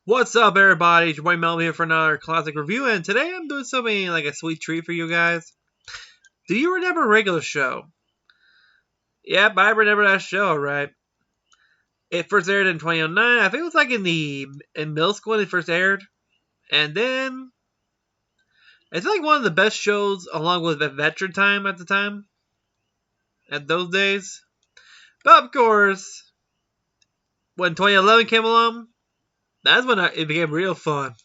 What's up, everybody? It's your boy Mel here for another classic review, and today I'm doing something like a sweet treat for you guys. Do you remember Regular Show? Yep, I remember that show, right? It first aired in 2009. I think it was like in middle school when it first aired, and then it's like one of the best shows, along with Adventure Time at the time, at those days. But of course, when 2011 came along, that's when it became real fun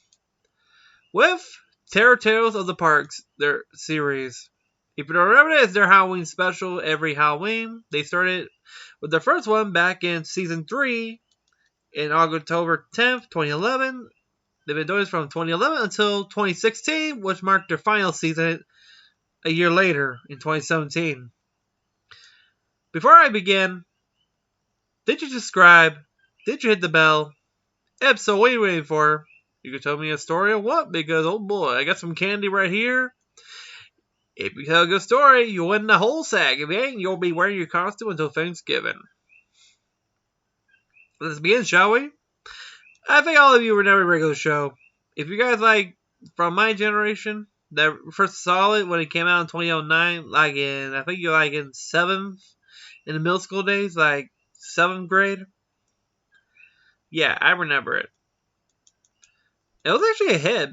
with Terror Tales of the Parks, their series. If you don't remember it, it's their Halloween special every Halloween. They started with their first one back in season 3 in October 10th, 2011. They've been doing this from 2011 until 2016, which marked their final season a year later in 2017. Before I begin, did you subscribe? Did you hit the bell? If so, what are you waiting for? You can tell me a story or what? Because, oh boy, I got some candy right here. If you tell a good story, you'll win the whole sack. If you ain't, you'll be wearing your costume until Thanksgiving. Let's begin, shall we? I think all of you remember Regular Show. If you guys from my generation that first saw it when it came out in 2009, I think you're in 7th, in the middle school days, 7th grade. Yeah, I remember it. It was actually a hit.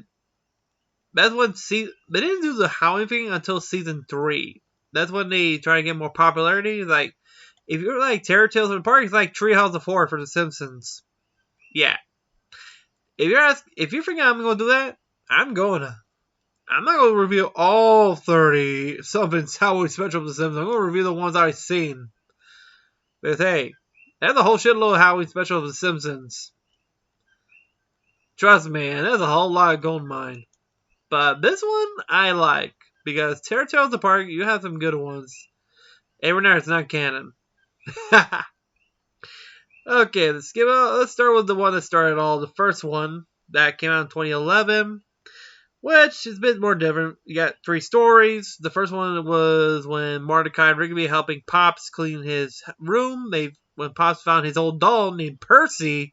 That's when they didn't do the Halloween thing until season 3. That's when they try to get more popularity. If you're Terror Tales in the Park, it's like Treehouse of Horror for The Simpsons. Yeah. If you're thinking I'm gonna do that, I'm not gonna review all 30 something Halloween special of The Simpsons. I'm gonna review the ones I've seen. Because hey, that's a whole shitload of Halloween special of The Simpsons. Trust me, man, there's a whole lot of gold mine. But this one I like because Terror Tales of the Park, you have some good ones. Every night it's not canon. Okay, let's start with the one that started all. The first one that came out in 2011, which is a bit more different. You got 3 stories. The first one was when Mordecai and Rigby helping Pops clean his room. When Pops found his old doll named Percy,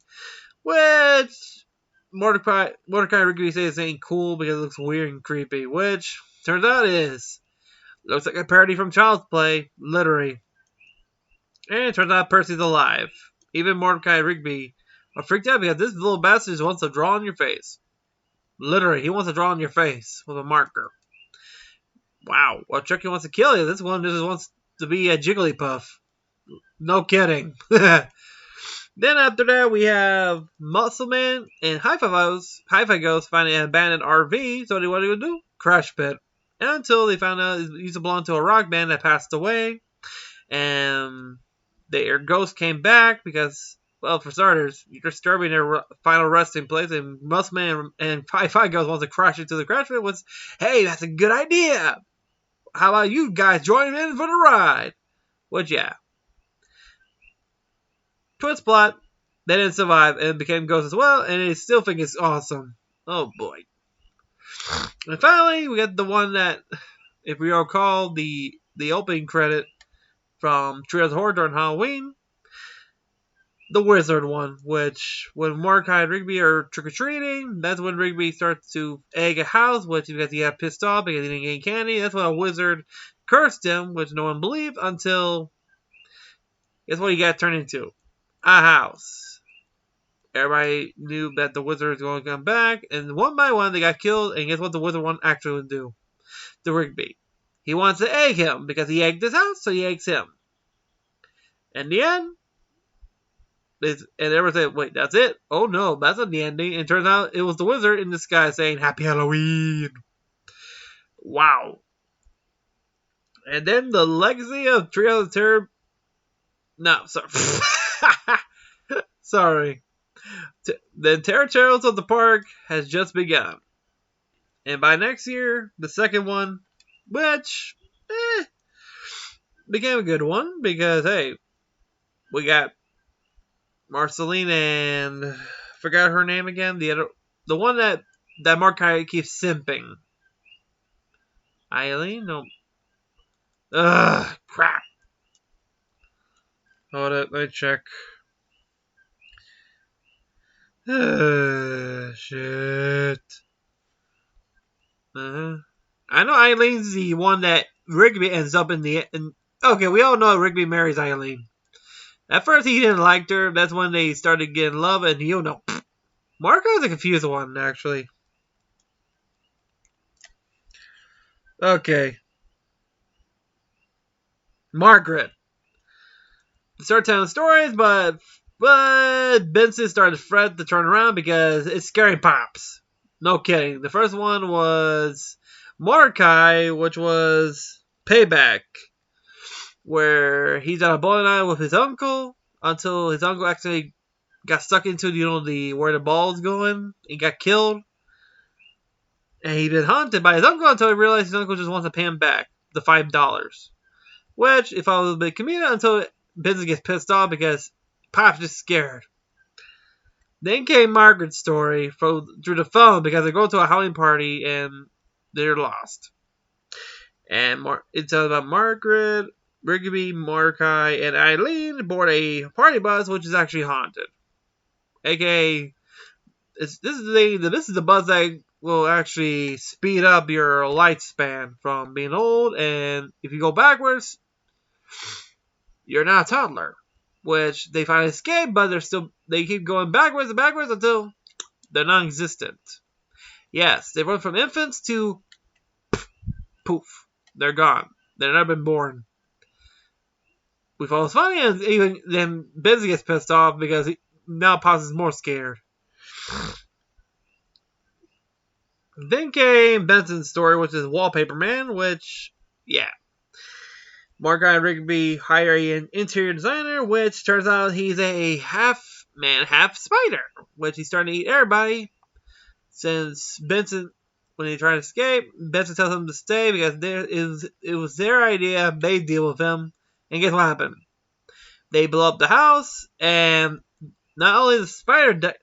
which Mordecai and Rigby say this ain't cool because it looks weird and creepy, which turns out it is. Looks like a parody from Child's Play, literally. And it turns out Percy's alive. Even Mordecai and Rigby are freaked out because this little bastard wants to draw on your face. Literally, he wants to draw on your face with a marker. Wow, well, Chucky wants to kill you. This one just wants to be a Jigglypuff. No kidding. Then after that, we have Muscleman and Hi-Fi Ghost finding an abandoned RV. So what do they do? Crash pit. And until they found out it used to belong to a rock band that passed away. And their ghost came back because, well, for starters, you're disturbing their final resting place. And Muscleman and Hi-Fi Ghost wants to crash into the crash pit. Hey, that's a good idea. How about you guys join in for the ride? Which, yeah. Twist plot. They didn't survive and became ghosts as well, and they still think it's awesome. Oh boy. And finally, we got the one that, if we recall, the opening credit from Treehouse of Horror during Halloween. The wizard one, which when Mordecai and Rigby are trick-or-treating, that's when Rigby starts to egg a house, which because he got pissed off because he didn't get any candy. That's when a wizard cursed him, which no one believed until, guess what he got turned into? A house. Everybody knew that the wizard was going to come back, and one by one they got killed, and guess what the wizard one actually would do? To Rigby. He wants to egg him, because he egged his house, so he eggs him. In the end, and everyone said, wait, that's it? Oh no, that's not the ending. And it turns out it was the wizard in disguise saying, Happy Halloween. Wow. And then the legacy of Treehouse of Terror. No, sorry. Sorry. The Terror Tales of the Park has just begun. And by next year, the second one, which became a good one because, hey, we got Marceline and forgot her name again. The one that Mordecai keeps simping. Eileen? No. Ugh, crap. Hold it, let me check. shit. I know Eileen's the one that Rigby ends up in the. Okay, we all know Rigby marries Eileen. At first, he didn't like her. That's when they started getting love, and you know, Marco's a confused one, actually. Okay, Margaret. Start telling stories, but Benson started to fret to turn around because it's scary pops. No kidding. The first one was Mordecai, which was Payback, where he's on a bowling alley with his uncle until his uncle actually got stuck into the where the ball's going. He got killed, and he'd been haunted by his uncle until he realized his uncle just wants to pay him back the $5. Which, if I was a big comedian, until Benson gets pissed off because Pop's just scared. Then came Margaret's story through the phone because they go to a Halloween party and they're lost. And it's about Margaret, Rigby, Mordecai, and Eileen aboard a party bus, which is actually haunted. AKA, this is the bus that will actually speed up your lifespan from being old, and if you go backwards, you're not a toddler. Which they finally escape, but they keep going backwards and backwards until they're non-existent. Yes, they run from infants to poof, they're gone. They've never been born. We thought it was funny, and even then Benzie gets pissed off because now Pops is more scared. Then came Benson's story, which is Wallpaper Man, which, yeah. Mordecai and Rigby hire an interior designer, which turns out he's a half man, half spider, which he's starting to eat everybody. Since Benson, when he tried to escape, Benson tells him to stay because it was their idea, they deal with him. And guess what happened? They blow up the house, and not only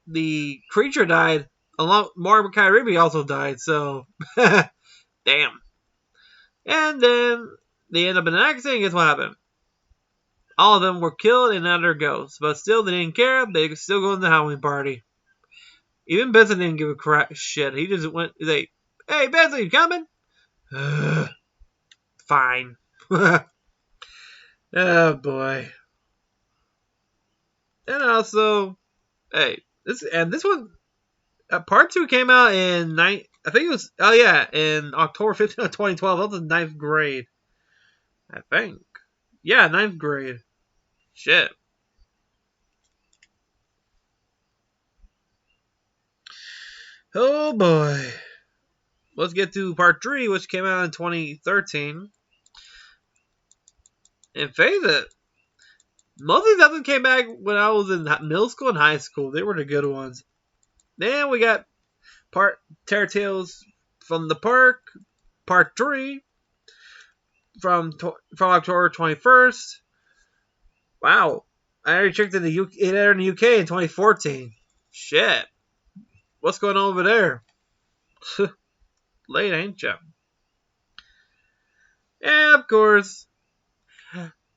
the creature died, along Mordecai and Rigby also died, so damn. And then they end up in an accident, and guess what happened? All of them were killed and now they're ghosts. But still, they didn't care. They could still go to the Halloween party. Even Benson didn't give a crap shit. He just went, he's like, hey, Benson, you coming? Fine. Oh, boy. And also, hey, this one, part 2 came out in in October 15th, 2012. That was the 9th grade. I think. Yeah, 9th grade. Shit. Oh boy. Let's get to part 3, which came out in 2013. And face it, most of these episodes came back when I was in middle school and high school. They were the good ones. Then we got Terror Tales from the Park, part 3. From October 21st. Wow. I already checked in the UK. It aired in the UK in 2014. Shit. What's going on over there? Late, ain't ya? And of course,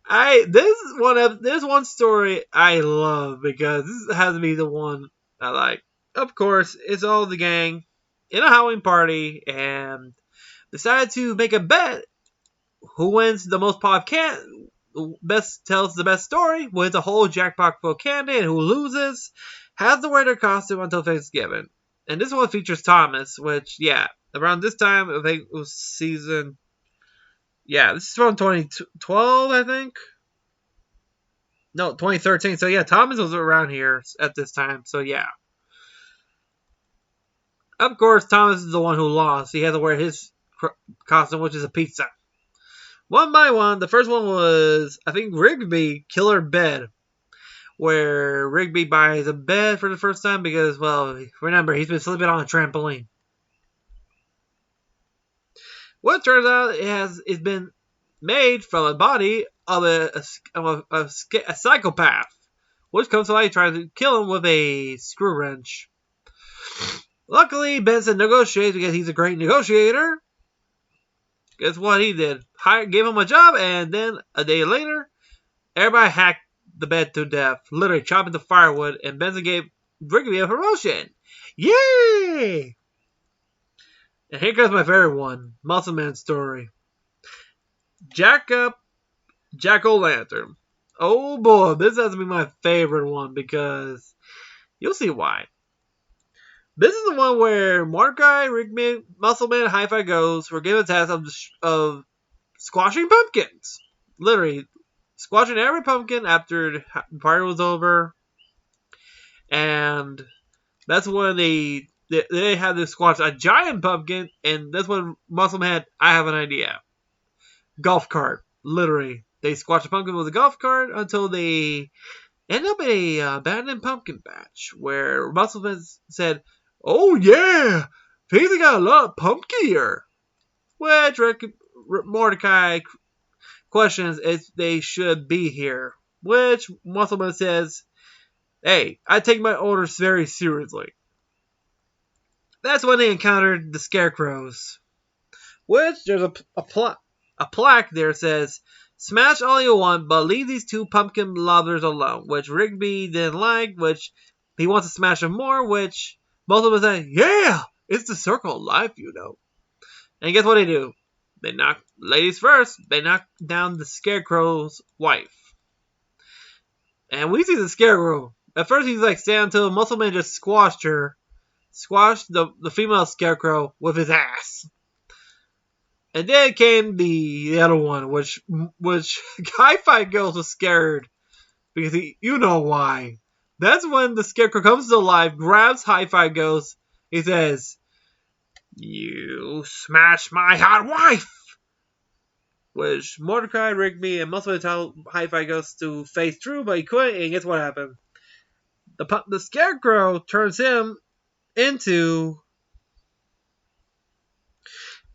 there's one story I love because this has to be the one I like. Of course, it's all the gang in a Halloween party and decide to make a bet. Who wins the most pop can tells the best story, wins a whole jackpot full of candy, and who loses has to wear their costume until Thanksgiving. And this one features Thomas, which, yeah, around this time, I think it was season... Yeah, this is from 2012, I think? No, 2013. So, yeah, Thomas was around here at this time. So, yeah. Of course, Thomas is the one who lost. He had to wear his costume, which is a pizza. One by one, the first one was, I think, Rigby Killer Bed, where Rigby buys a bed for the first time because, well, remember, he's been sleeping on a trampoline. Well, it turns out it's been made from a body of a psychopath, which comes to life tries to kill him with a screw wrench. Luckily, Benson negotiates because he's a great negotiator. Guess what he did? Gave him a job, and then a day later, everybody hacked the bed to death. Literally chopping the firewood, and Benson gave Rigby a promotion. Yay! And here comes my favorite one, Muscle Man story. Jack O'Lantern. Oh boy, this has to be my favorite one because you'll see why. This is the one where Mordecai, Rigby, Muscle Man, and Hi-Fi Ghost were given a task of squashing pumpkins. Literally, squashing every pumpkin after the party was over. And that's when they had to squash a giant pumpkin, and that's when Muscle Man had, I have an idea. Golf cart. Literally. They squashed a pumpkin with a golf cart until they end up in a abandoned pumpkin patch where Muscle Man said, "Oh yeah, things have got a lot pumpkinier." Which Mordecai questions if they should be here. Which Muscle Man says, "Hey, I take my orders very seriously." That's when they encountered the scarecrows. Which there's a plaque there says, "Smash all you want, but leave these two pumpkin lobbers alone." Which Rigby didn't like, which he wants to smash them more, which both of them say, "Yeah, it's the circle of life, you know." And guess what they do? They knock, ladies first, they knock down the scarecrow's wife. And we see the scarecrow. At first he's like standing until Muscle Man just squashed the female scarecrow with his ass. And then came the other one, which Hi-Fi Ghost was scared because you know why. That's when the scarecrow comes to life, grabs Hi-Fi Ghost. He says, "You smashed my hot wife!" Which Mordecai, Rigby, and Muscle Man tell Hi-Fi Ghost to face through, but he couldn't. And guess what happened? The scarecrow turns him into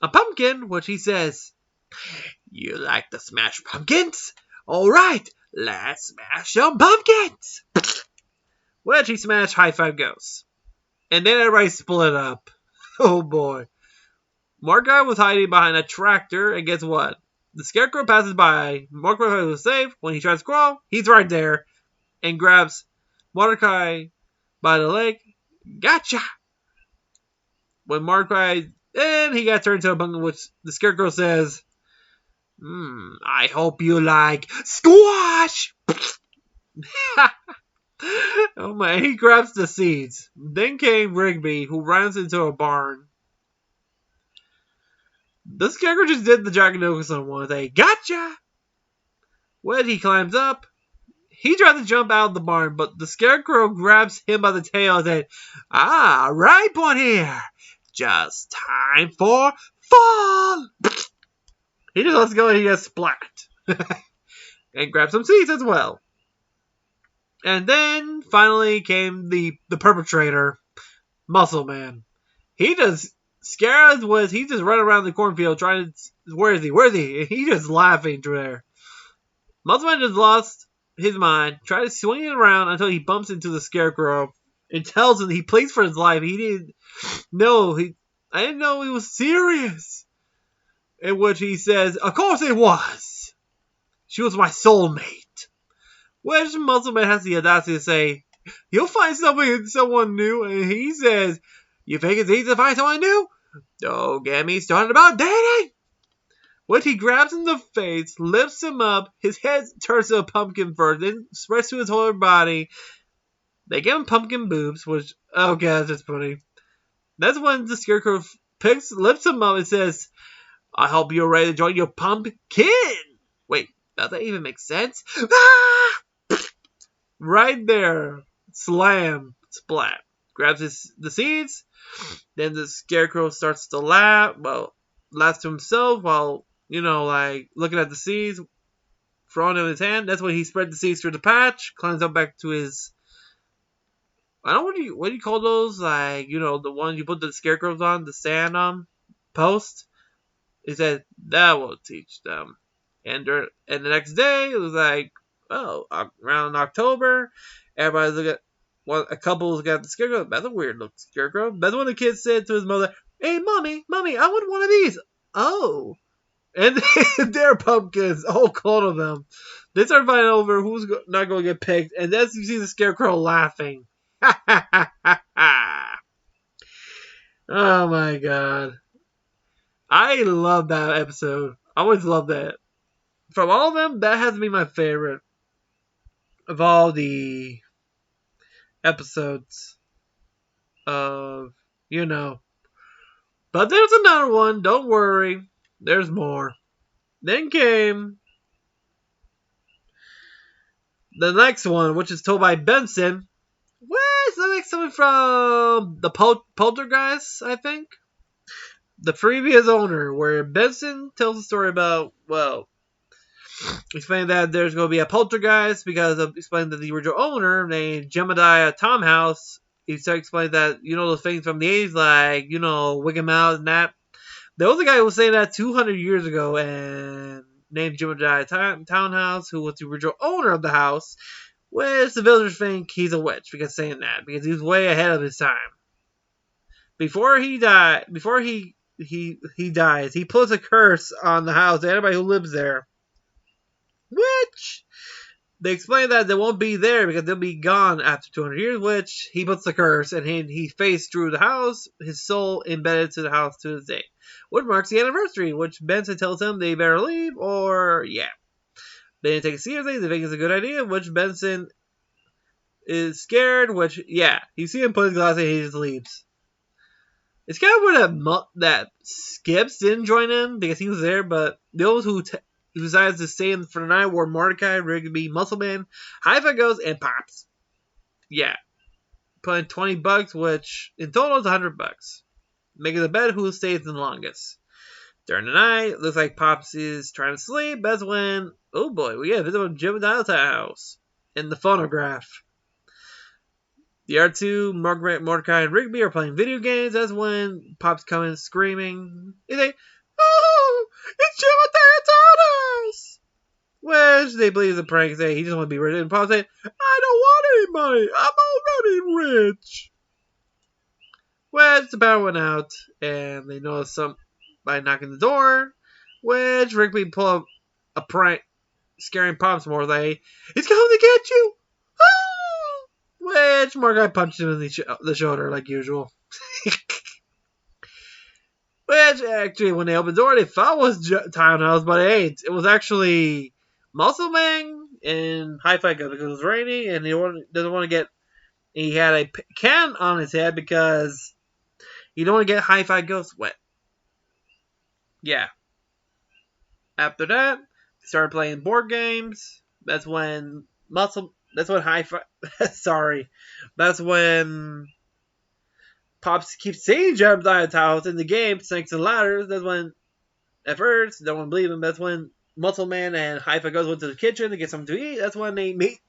a pumpkin, which he says, "You like to smash pumpkins? Alright, let's smash some pumpkins!" Which he smashed Hi-Fi Ghost. And then everybody split up. Oh boy. Mordecai was hiding behind a tractor, and guess what? The scarecrow passes by. Mordecai was safe. When he tries to crawl, he's right there and grabs Mordecai by the leg. Gotcha! When Mordecai, and he got turned into a pumpkin, which the scarecrow says, "I hope you like squash!" Oh man, he grabs the seeds. Then came Rigby, who runs into a barn. The scarecrow just did the Jack Nicholson one. They gotcha! When he climbs up, he tries to jump out of the barn, but the scarecrow grabs him by the tail and says, "Right one here. Just time for fall." He just lets go and he gets splat. And grabs some seeds as well. And then finally came the perpetrator, Muscle Man. He just scared was he just running around the cornfield trying to where is he? And he just laughing through there. Muscle Man just lost his mind, tried to swing it around until he bumps into the scarecrow and tells him he pleads for his life. He didn't know I didn't know he was serious. In which he says, "Of course it was. She was my soulmate." Which Muscle Man has the audacity to say, "You'll find someone new." And he says, "You think it's easy to find someone new? Don't get me started about dating." Which he grabs in the face, lifts him up, his head turns to a pumpkin first, then spreads to his whole body. They give him pumpkin boobs, which, oh god, that's funny. That's when the scarecrow lifts him up and says, "I hope you're ready to join your pumpkin." Wait, does that even make sense? Ah! Right there. Slam. Splat. Grabs the seeds. Then the scarecrow starts to laugh. Well, laughs to himself while, like looking at the seeds. Throwing them in his hand. That's when he spread the seeds through the patch. Climbs up back to his... I don't know what do you call those? Like, the ones you put the scarecrows on. The stand post. He said, "That will teach them." And the next day, it was like, around October, everybody's looking at, a couple's got the scarecrow. That's a weird looking scarecrow. That's when the kid said to his mother, "Hey, mommy, I want one of these." Oh. And they're pumpkins, a whole clone of them. They start fighting over who's not going to get picked. And then you see the scarecrow laughing. Oh my god. I love that episode. I always love that. From all of them, that has to be my favorite of all the episodes of, you know. But there's another one. Don't worry. There's more. Then came the next one, which is told by Benson. Where's the next one from? The Poltergeist, I think? The previous owner, where Benson tells a story about, well, explaining that there's going to be a poltergeist because of explaining that the original owner named Jebediah Tomhouse. He started explaining that, the things from the 80s, like, Wicked Mouse and that. There was a guy who was saying that 200 years ago and named Jebediah Townhouse, who was the original owner of the house, which the villagers think he's a witch because saying that, because he was way ahead of his time. Before he dies, he puts a curse on the house to anybody who lives there. Which they explain that they won't be there because they'll be gone after 200 years, which he puts the curse and he faced through the house, his soul embedded to the house to this day. Which marks the anniversary, which Benson tells him they better leave, or yeah. They didn't take it seriously, they think it's a good idea, which Benson is scared, which, yeah, you see him put his glass and he just leaves. It's kind of weird that Skips didn't join in because he was there, but those who decides to stay in for the night were Mordecai, Rigby, Muscleman, Hi-Fi Ghost, and Pops. Yeah. Put in $20, which in total is $100. Making the bet who stays the longest. During the night, looks like Pops is trying to sleep. That's when, oh boy, we get a visit from Jebediah's house in the phonograph. The R2, Margaret, Mordecai, and Rigby are playing video games. That's when Pops comes in screaming. He's like, oh, it's Jebediah's house! Which they believe is a prank. Say he just want to be rich. And Pops say, I don't want any money. I'm already rich. Which the power went out, and they noticed somebody knocking the door. Which Rigby pull up a prank, scaring Pops more. Like, it's coming to get you. Which Mordecai punched him in the shoulder like usual. Which actually, when they opened the door, they thought it was Townhouse, but it ain't. It was actually Muscle Man and Hi-Fi Ghost because it was raining and he doesn't want to get. He had a can on his head because you don't want to get Hi-Fi Ghost wet. Yeah. After that, they started playing board games. That's when Hi-Fi. Sorry. That's when Pops keeps saying Jebediah's house in the game, Snakes and Ladders. That's when, at first, no one believed him. That's when Muscle Man and Hi-Fi Ghost went to the kitchen to get something to eat. That's when they meet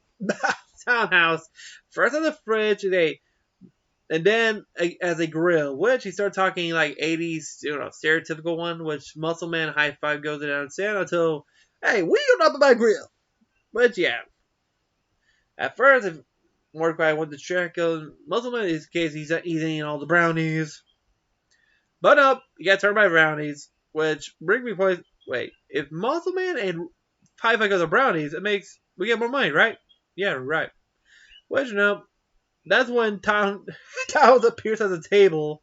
Townhouse. First on the fridge, and then as a grill, which he started talking like 80s, stereotypical one, which Muscle Man Hi-Fi goes down and stand until, hey, we don't up my grill. Which, yeah. At first, if Mordecai went to check on Muscle Man, in his case, he's eating all the brownies. But up, you got turned by brownies, which Rigby points, wait, if Muscle Man and Hi-Fi goes to brownies, we get more money, right? Yeah, right. Which, no. That's when Tom appears at the table,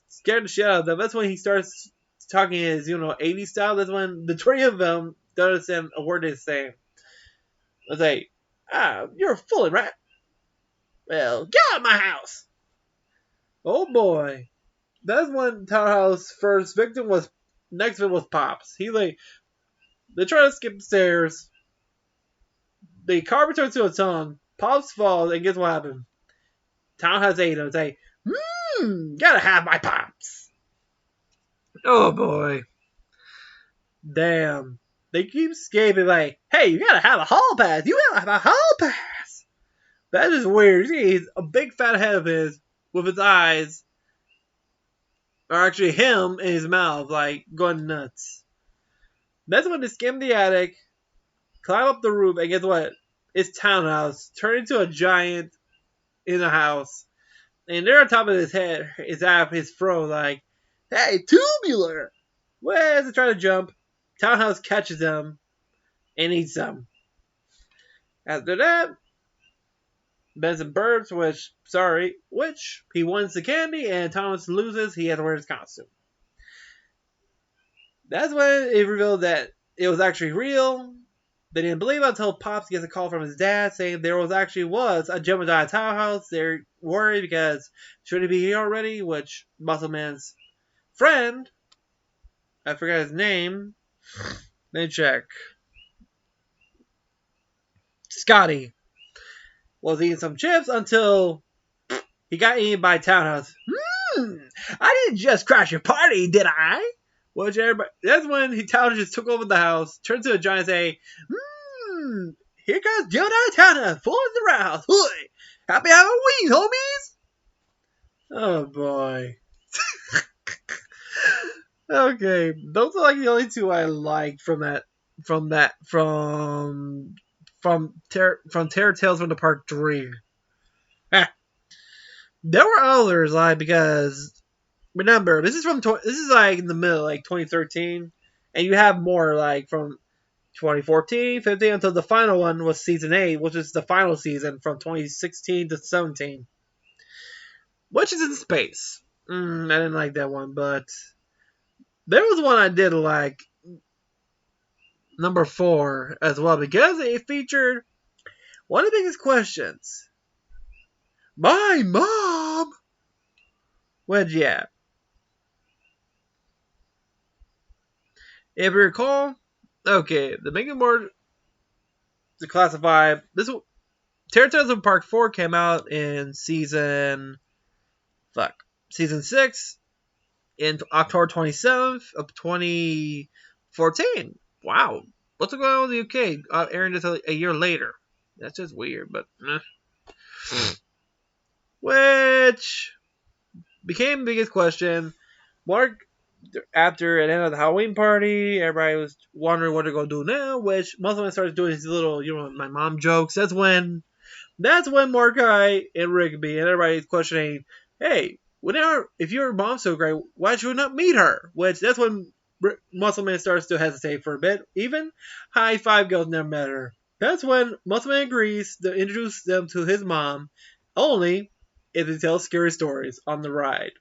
scared the shit out of them. That's when he starts talking his, 80s style. That's when the three of them don't understand a word he's saying. Let's say, you're fooling, right? Well, get out of my house. Oh boy. That's when Townhouse first victim was, next victim was Pops. They try to skip the stairs. The car returns to a tongue. Pops falls, and guess what happened? Townhouse ate him. Say, gotta have my Pops. Oh boy. Damn. They keep escaping like, hey, you gotta have a hall pass. You gotta have a hall pass. That is weird. He's a big fat head of his with his eyes. Or actually him in his mouth, like, going nuts. That's when they skim the attic, climb up the roof, and guess what? It's Townhouse. Turn into a giant in the house. And there on top of his head is his fro, like, hey, tubular! Well, as they try to jump, Townhouse catches them and eats them. After that, Benson burps, which he wins the candy, and Thomas loses. He has to wear his costume. That's when it revealed that it was actually real. They didn't believe it until Pops gets a call from his dad saying there was a Jebediah townhouse. They're worried because should he be here already? Which Muscle Man's friend, I forgot his name. Let me check. Scotty was eating some chips until he got eaten by Townhouse. I didn't just crash your party, did I? Which everybody, that's when Townhouse just took over the house, turned to a giant and say, here comes Jedi Townhouse, fooling around. Hoy! Happy Halloween, homies! Oh boy. Okay, those are like the only two I liked from Terror Tales from the Park 3. There were others because remember this is like in the middle, like 2013, and you have more like from 2014, 15 until the final one was season 8, which is the final season from 2016 to 17, which is in space. I didn't like that one, but there was one I did like, number 4 as well, because it featured one of the biggest questions. My mom! Which, yeah. If you recall, okay, the making more to classify this. Terror Tales of Park 4 came out in season 6 in October 27th of 2014. Wow. What's going on with the UK? Airing this a year later. That's just weird, but which became the biggest question. Mark, after an end of the Halloween party, everybody was wondering what they're going to do now, which Muscle Man started doing his little, my mom jokes. That's when Mordecai and Rigby and everybody's questioning, hey, if your mom's so great, why should we not meet her? Which, that's when Muscle Man starts to hesitate for a bit. Even High Five Girls never met her. That's when Muscle Man agrees to introduce them to his mom, only if they tell scary stories on the ride.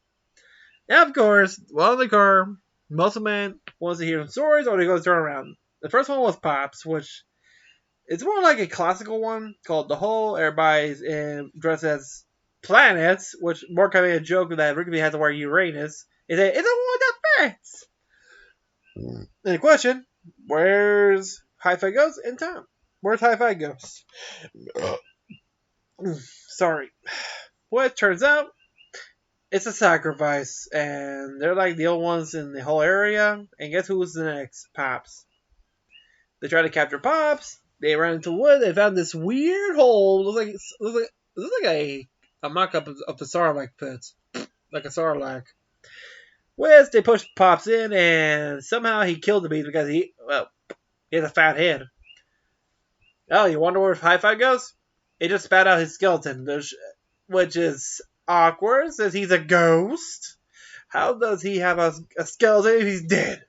And of course, while in the car, Muscle Man wants to hear some stories or he goes to turn around. The first one was Pops, which it's more like a classical one called The Hole. Everybody's dressed as planets, which more kind of a joke that Rigby has to wear Uranus. It's a one that fits. And the question, where's Hi-Fi Ghost in town? Where's Hi-Fi Ghost? Sorry. Well, it turns out it's a sacrifice, and they're like the old ones in the whole area. And guess who's the next? Pops. They try to capture Pops. They ran into wood. They found this weird hole. It looks like a mock-up of the Sarlacc pit, like a Sarlacc. Which they pushed Pops in, and somehow he killed the beast because he has a fat head. Oh, you wonder where Hi-Fi goes? It just spat out his skeleton, which is awkward since he's a ghost. How does he have a skeleton if he's dead?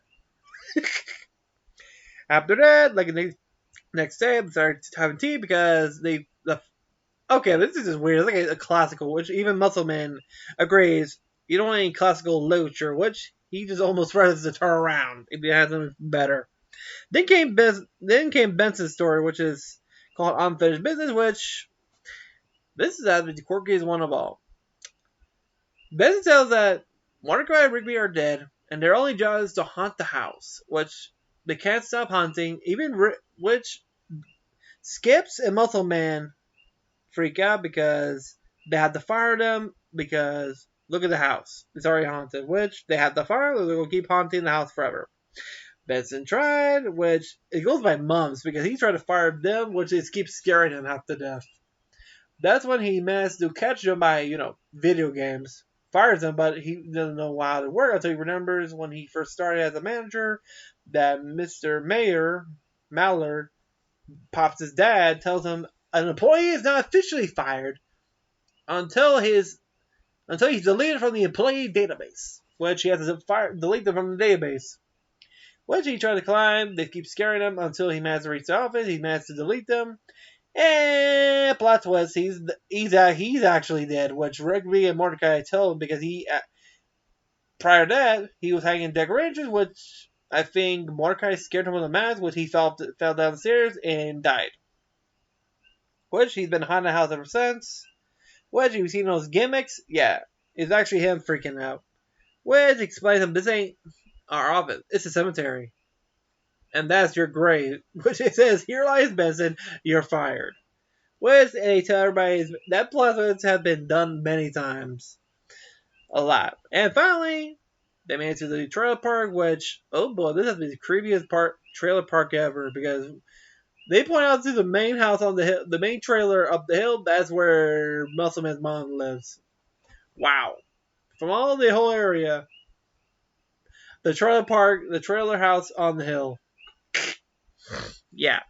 After that, like the next day, they started having tea because okay, this is just weird. It's like a classical, which even Muscle Man agrees. You don't want any classical literature, which he just almost ready to turn around if he has something better. Then came Benson's story, which is called Unfinished Business, which this is the quirkiest one of all. Benson tells that Mordecai and Rigby are dead, and their only job is to haunt the house, which they can't stop hunting, which Skips and Muscle Man freak out because they had to fire them because look at the house. It's already haunted, which they had to fire them. They're going to keep haunting the house forever. Benson tried, which it goes by months because he tried to fire them, which just keeps scaring him half to death. That's when he managed to catch them by, video games. Fires them, but he doesn't know how to work until he remembers when he first started as a manager that Mr. Mallard, Pops' dad, tells him an employee is not officially fired until he's deleted from the employee database, which he has to delete them from the database. Which he tried to climb, they keep scaring him until he managed to reach the office, he managed to delete them, And plot twist, he's actually dead, which Rigby and Mordecai told him because prior to that he was hanging decorations, which I think Mordecai scared him with a mask, which he fell down the stairs and died. Which he's been haunting the house ever since. Which you've seen those gimmicks, yeah, it's actually him freaking out. Which explains him this ain't our office, it's a cemetery, and that's your grave. Which it says here lies Benson, you're fired. Which they tell everybody that plot have been done many times. A lot. And finally, they made it to the trailer park, which, oh boy, this has been the creepiest trailer park ever, because they point out to the main house on the hill, the main trailer up the hill, that's where Muscleman's mom lives. Wow. From all the whole area, the trailer park, the trailer house on the hill. Yeah.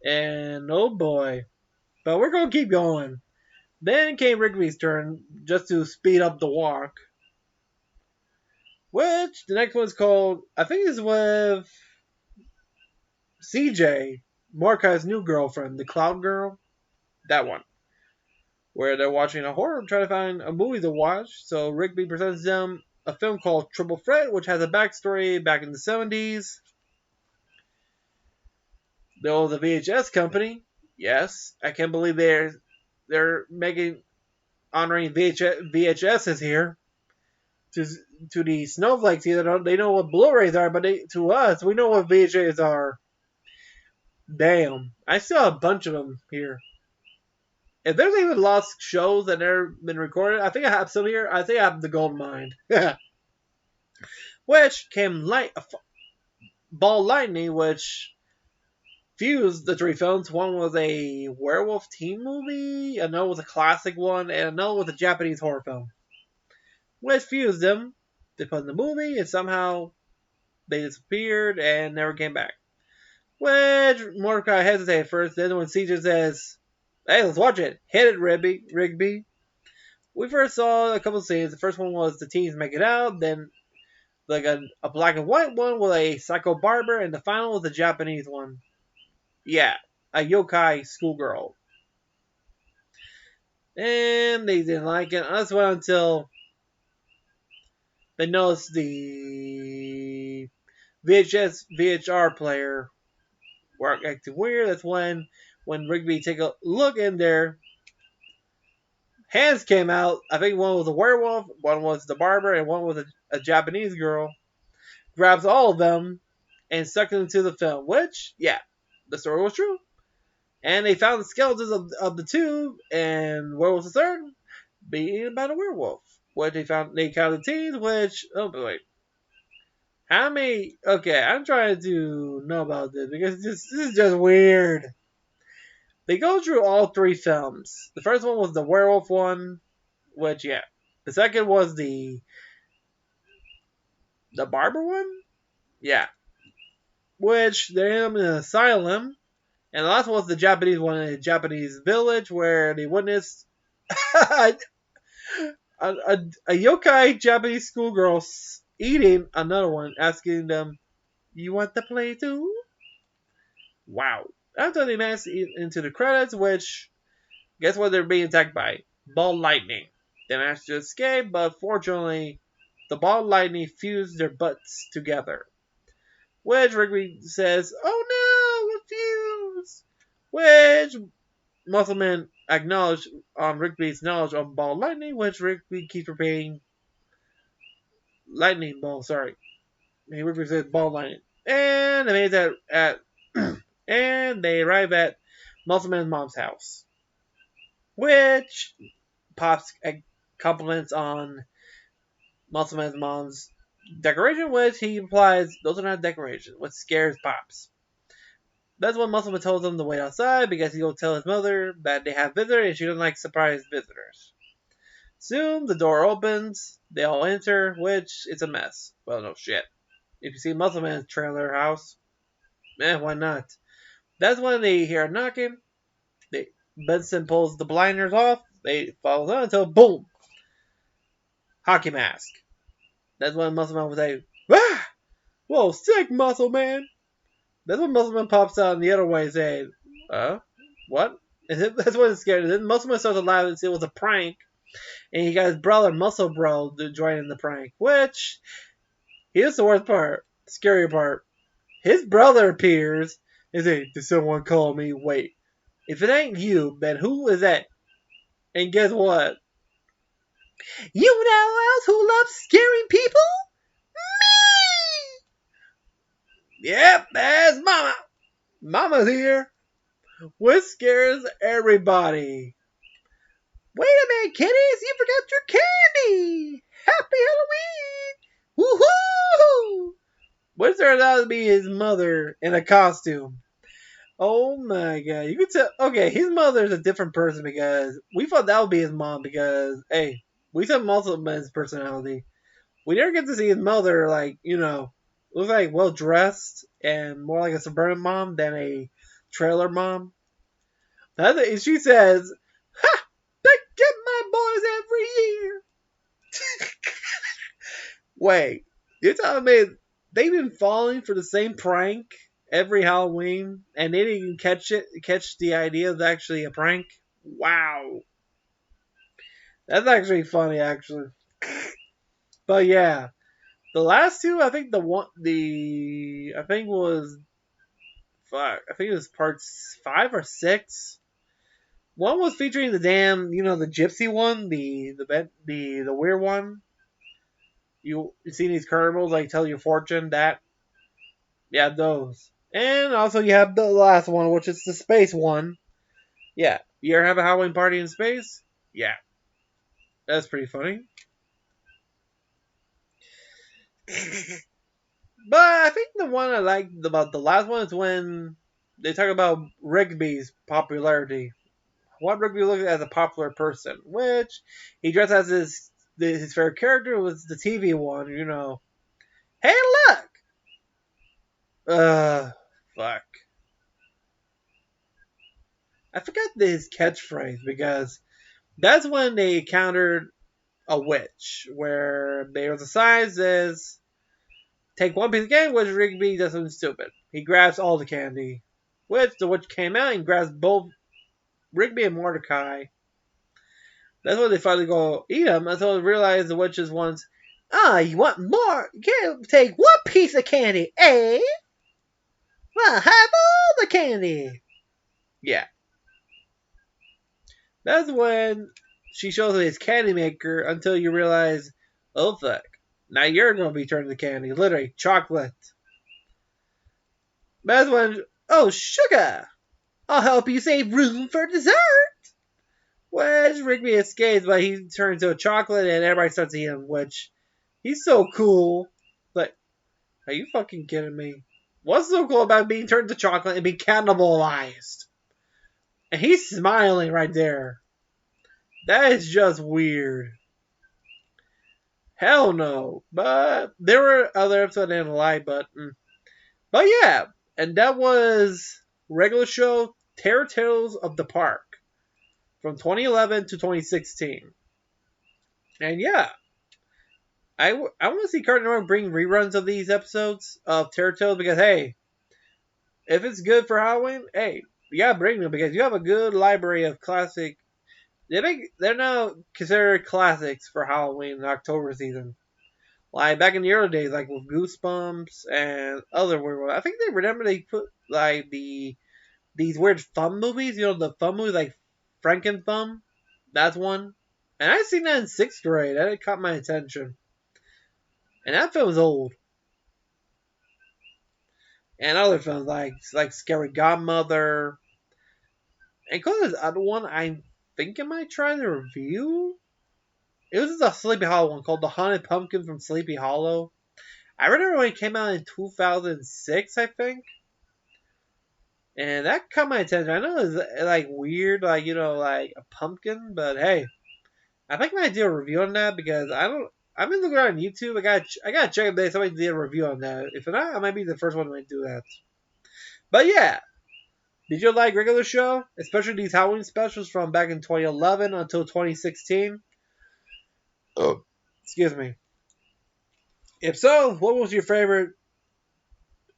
And oh boy. But we're going to keep going. Then came Rigby's turn, just to speed up the walk. Which, the next one's called, I think it's with CJ, Mordecai's new girlfriend, the Cloud Girl. That one. Where they're watching a horror, trying to find a movie to watch. So Rigby presents them a film called Triple Threat, which has a backstory back in the 70s. There was a VHS company. Yes, I can't believe they're making honoring VHSs here. To the snowflakes here, they know what Blu-rays are, but to us, we know what VHS are. Damn, I still have a bunch of them here. If there's even lost shows that never been recorded, I think I have some here. I think I have the Gold Mine, which came Ball Lightning, which fused the three films. One was a werewolf teen movie, another was a classic one, and another was a Japanese horror film. Which fused them. They put in the movie, and somehow they disappeared and never came back. Which Mordecai hesitated first. Then when CJ says, "Hey, let's watch it. Hit it, Rigby." We first saw a couple of scenes. The first one was the teens making out. Then like a black and white one with a psycho barber. And the final was a Japanese one. Yeah, a yokai schoolgirl. And they didn't like it. That's why until they noticed the VHR player were acting weird. That's when Rigby take a look in there, hands came out. I think one was a werewolf, one was the barber, and one was a Japanese girl. Grabs all of them and stuck them into the film. Which, yeah, the story was true. And they found the skeletons of the two, and where was the third? Being about a werewolf. What they counted teens, which, oh boy. How many? Okay, I'm trying to know about this because this is just weird. They go through all three films. The first one was the werewolf one, which, yeah. The second was the barber one? Yeah. Which, they're in an asylum. And the last one was the Japanese one in a Japanese village where they witnessed a yokai Japanese schoolgirl eating another one, asking them, "You want to play too?" Wow. After they managed into the credits, which, guess what they're being attacked by? Ball lightning. They managed to escape, but fortunately, the ball lightning fused their butts together. Which Rigby says, "Oh no, we're fused." Which Muscleman acknowledged on Rigby's knowledge of ball lightning, which Rigby keeps repeating lightning ball, sorry. Rigby says ball lightning. And they made that at and they arrive at Muscleman's mom's house. Which Pops compliments on Muscleman's mom's decoration, which he implies those are not decorations, which scares Pops. That's when Muscleman tells them to wait outside because he'll tell his mother that they have visitors and she doesn't like surprise visitors. Soon the door opens, they all enter, which is a mess. Well, no shit. If you see Muscleman's trailer house, why not? That's when they hear knocking. Benson pulls the blinders off. They follow them until boom! Hockey mask. That's when Muscleman will say, "Ah! Whoa, sick, Muscleman!" That's when Muscleman pops out in the other way saying, Uh, what? That's what it's scary. Then most of my starts alive and it was a prank, and he got his brother Muscle Bro to join in the prank. Which here's the worst part, the scary part. His brother appears and says, "Did someone call me? Wait, if it ain't you, then who is that?" And guess what? You know else who loves scaring people? Me! Yep, that's Mama. Mama's here. Which scares everybody. Wait a minute, kiddies, you forgot your candy! Happy Halloween! Woohoo! What turns out to be his mother in a costume. Oh my god, you can tell. Okay, his mother's a different person because we thought that would be his mom because, hey, we saw most of his personality. We never get to see his mother, like, looks like well dressed and more like a suburban mom than a trailer mom. She says, "Ha! They get my boys every year." Wait, you're telling me they've been falling for the same prank every Halloween and they didn't even catch the idea of actually a prank? Wow. That's actually funny, actually. But yeah, the last two, I think I think was, fuck, I think it was parts 5 or 6. One was featuring the damn, the gypsy one, the weird one. You see these carnivals like tell your fortune, that, yeah, those. And also you have the last one, which is the space one. Yeah. You ever have a Halloween party in space? Yeah. That's pretty funny. But I think the one I liked about the last one is when they talk about Rigby's popularity. What Rigby looked at as a popular person, which he dressed as his favorite character was the TV one, Hey, look! Fuck. I forgot his catchphrase because that's when they encountered a witch, where there was a sign that says, "Take one piece of candy," which Rigby does something stupid. He grabs all the candy, which the witch came out and grabs both Rigby and Mordecai. That's when they finally go eat them. That's when they realize the witches wants, you want more? You can't take one piece of candy, eh? Well, have all the candy. Yeah. That's when she shows his candy maker until you realize, oh fuck, now you're going to be turned to candy. Literally, chocolate. That's when, oh, sugar! I'll help you save room for dessert! Which Rigby escapes, but he turns into a chocolate and everybody starts eating him, which he's so cool. Like, are you fucking kidding me? What's so cool about being turned to chocolate and being cannibalized? And he's smiling right there. That is just weird. Hell no. But there were other episodes I didn't like, but yeah. And that was regular show Terror Tales of the Park from 2011 to 2016. And yeah, I want to see Cartoon Network bring reruns of these episodes of Terror Tales because, hey, if it's good for Halloween, hey, you gotta bring them because you have a good library of classic. They're now considered classics for Halloween and October season. Like back in the early days, like with Goosebumps and other weird ones. I think they put like these weird thumb movies. The thumb movies like Franken Thumb. That's one. And I seen that in 6th grade. That caught my attention. And that film's old. And other films like Scary Godmother. And cause this other one, I think I might try to review. It was a Sleepy Hollow one called The Haunted Pumpkin from Sleepy Hollow. I remember when it came out in 2006, I think. And that caught my attention. I know it's like weird, like like a pumpkin, but hey, I think I might do a review on that because I've been looking on YouTube. I gotta check if somebody did a review on that. If not, I might be the first one to do that. But yeah, did you like regular show, especially these Halloween specials from back in 2011 until 2016? Oh, excuse me. If so, what was your favorite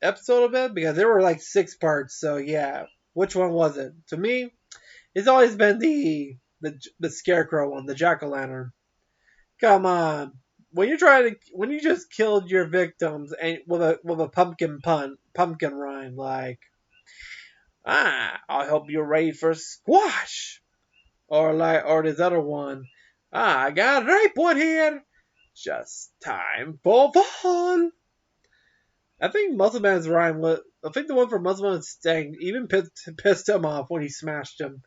episode of it? Because there were like 6 parts, so yeah. which one was it? To me, it's always been the Scarecrow one, the Jack-o'-lantern. Come on. When you just killed your victims and with a pumpkin rhyme like, I hope you're ready for squash, or this other one, I got rapewood here, just time for fall. I think Muscle Man's rhyme was. I think the one for Muscle Man Sting even pissed him off when he smashed him.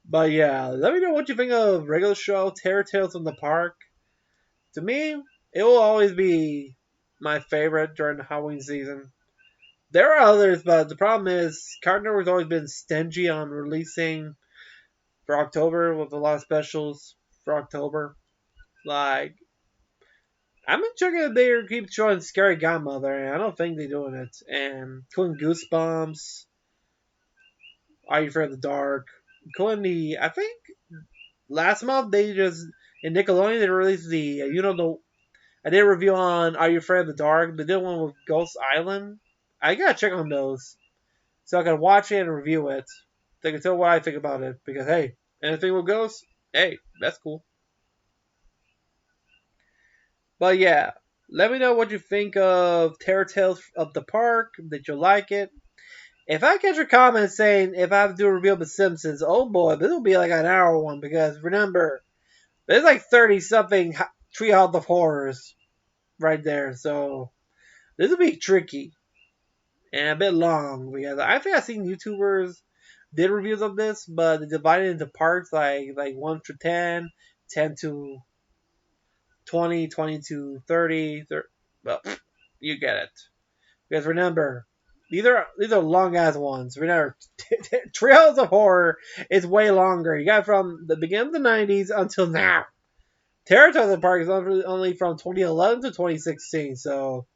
But yeah, let me know what you think of regular show Terror Tales from the Park. To me, it will always be my favorite during the Halloween season. There are others, but the problem is Cartoon Network's always been stingy on releasing for October with a lot of specials for October. Like, I've been checking if they keep showing Scary Godmother, and I don't think they're doing it. And including Goosebumps, Are You Afraid of the Dark, including I think last month they just in Nickelodeon they released I did a review on Are You Afraid of the Dark. They did one with Ghost Island. I gotta check on those so I can watch it and review it. So I can tell what I think about it. Because hey, anything with Ghosts, hey, that's cool. But yeah, let me know what you think of Terror Tales of the Park. Did you like it? If I catch your comments saying if I have to do a review of The Simpsons, oh boy, this will be like an hour one because remember, there's like 30 something Treehouse of Horrors right there. So this will be tricky and a bit long because I think I've seen YouTubers did reviews of this, but they divided into parts like 1 to 10, 10 to 20, 20 to 30. Well, you get it. Because remember, these are long ass ones. Remember, Trails of Horror is way longer. You got from the beginning of the 90s until now. Terror Tales of the Park is only from 2011 to 2016. So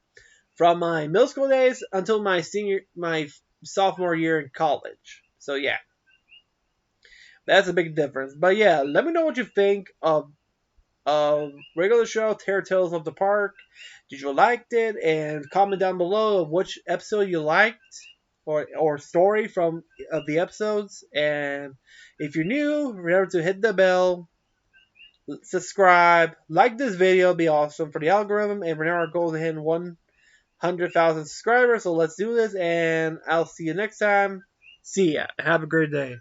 from my middle school days until my sophomore year in college. So yeah, that's a big difference. But yeah, let me know what you think of regular show Terror Tales of the Park. Did you like it? And comment down below of which episode you liked or story from of the episodes. And if you're new, remember to hit the bell, subscribe, like this video, it'd be awesome for the algorithm. And remember our goal is to hit 100,000 subscribers. So let's do this, and I'll see you next time. See ya. Have a great day.